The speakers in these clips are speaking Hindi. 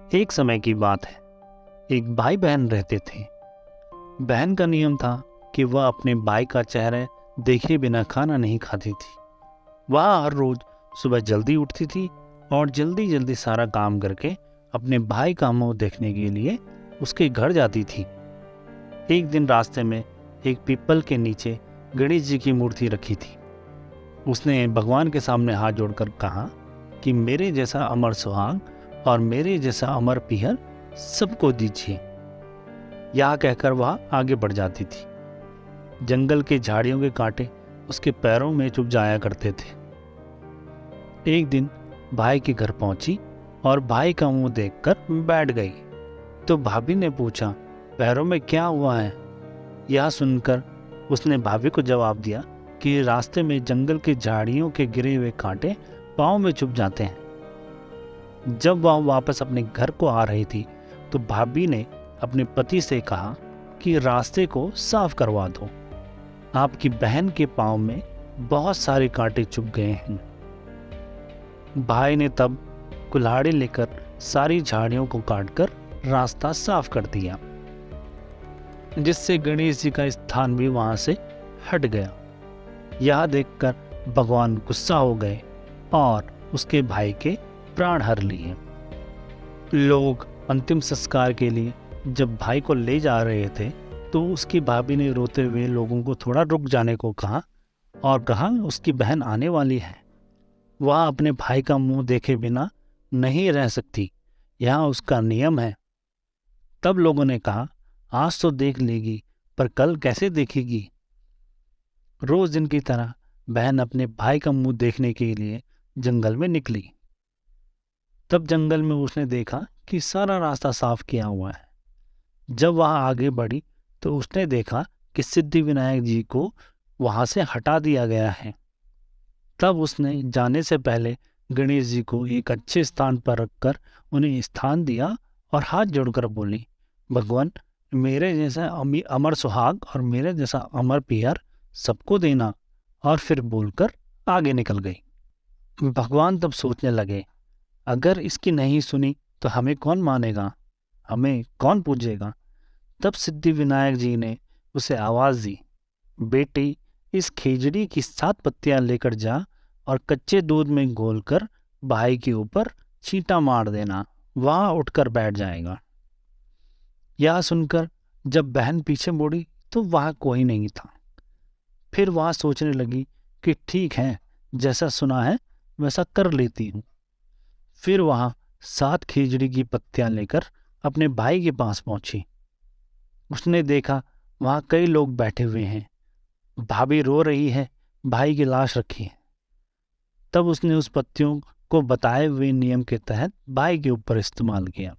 एक समय की बात है। एक भाई बहन रहते थे। बहन का नियम था कि वह अपने भाई का चेहरा देखे बिना खाना नहीं खाती थी। वह हर रोज सुबह जल्दी उठती थी और जल्दी जल्दी सारा काम करके अपने भाई का मुंह देखने के लिए उसके घर जाती थी। एक दिन रास्ते में एक पीपल के नीचे गणेश जी की मूर्ति रखी थी। उसने भगवान के सामने हाथ जोड़कर कहा कि मेरे जैसा अमर सुहाग और मेरे जैसा अमर पीहर सबको दीजिए। यह कहकर वह आगे बढ़ जाती थी। जंगल के झाड़ियों के कांटे उसके पैरों में चुभ जाया करते थे। एक दिन भाई के घर पहुंची और भाई का मुंह देखकर बैठ गई। तो भाभी ने पूछा, पैरों में क्या हुआ है? यह सुनकर उसने भाभी को जवाब दिया कि रास्ते में जंगल के झाड़ियों के गिरे हुए कांटे पाँव में चुभ जाते हैं। जब वह वापस अपने घर को आ रही थी तो भाभी ने अपने पति से कहा कि रास्ते को साफ करवा दो, आपकी बहन के पाँव में बहुत सारे कांटे चुभ गए हैं। भाई ने तब कुल्हाड़ी लेकर सारी झाड़ियों को काटकर रास्ता साफ कर दिया, जिससे गणेश जी का स्थान भी वहां से हट गया। यह देखकर भगवान गुस्सा हो गए और उसके भाई के प्राण हर लिए। लोग अंतिम संस्कार के लिए जब भाई को ले जा रहे थे तो उसकी भाभी ने रोते हुए लोगों को थोड़ा रुक जाने को कहा और कहा उसकी बहन आने वाली है, वह अपने भाई का मुंह देखे बिना नहीं रह सकती, यह उसका नियम है। तब लोगों ने कहा, आज तो देख लेगी पर कल कैसे देखेगी? रोज दिन की तरह बहन अपने भाई का मुंह देखने के लिए जंगल में निकली। तब जंगल में उसने देखा कि सारा रास्ता साफ किया हुआ है। जब वह आगे बढ़ी तो उसने देखा कि सिद्धिविनायक जी को वहां से हटा दिया गया है। तब उसने जाने से पहले गणेश जी को एक अच्छे स्थान पर रखकर उन्हें स्थान दिया और हाथ जोड़कर बोली, भगवान मेरे जैसा अमर सुहाग और मेरे जैसा अमर पीहर सबको देना। और फिर बोलकर आगे निकल गई। भगवान तब सोचने लगे, अगर इसकी नहीं सुनी तो हमें कौन मानेगा, हमें कौन पूजेगा? तब सिद्धिविनायक जी ने उसे आवाज दी, बेटी इस खिचड़ी की 7 पत्तियां लेकर जा और कच्चे दूध में घोलकर भाई के ऊपर छींटा मार देना, वह उठकर बैठ जाएगा। यह सुनकर जब बहन पीछे मुड़ी तो वहां कोई नहीं था। फिर वह सोचने लगी कि ठीक है, जैसा सुना है वैसा कर लेती हूँ। फिर वहां 7 खिचड़ी की पत्तियां लेकर अपने भाई के पास पहुंची। उसने देखा वहां कई लोग बैठे हुए हैं, भाभी रो रही है, भाई की लाश रखी है। तब उसने उस पत्तियों को बताए हुए नियम के तहत भाई के ऊपर इस्तेमाल किया।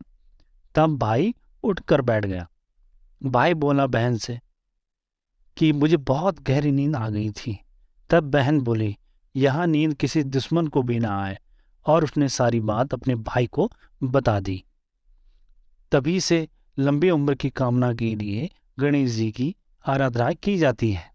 तब भाई उठकर बैठ गया। भाई बोला बहन से कि मुझे बहुत गहरी नींद आ गई थी। तब बहन बोली, यह नींद किसी दुश्मन को भी ना आए, और उसने सारी बात अपने भाई को बता दी। तभी से लंबी उम्र की कामना के लिए गणेश जी की आराधना की जाती है।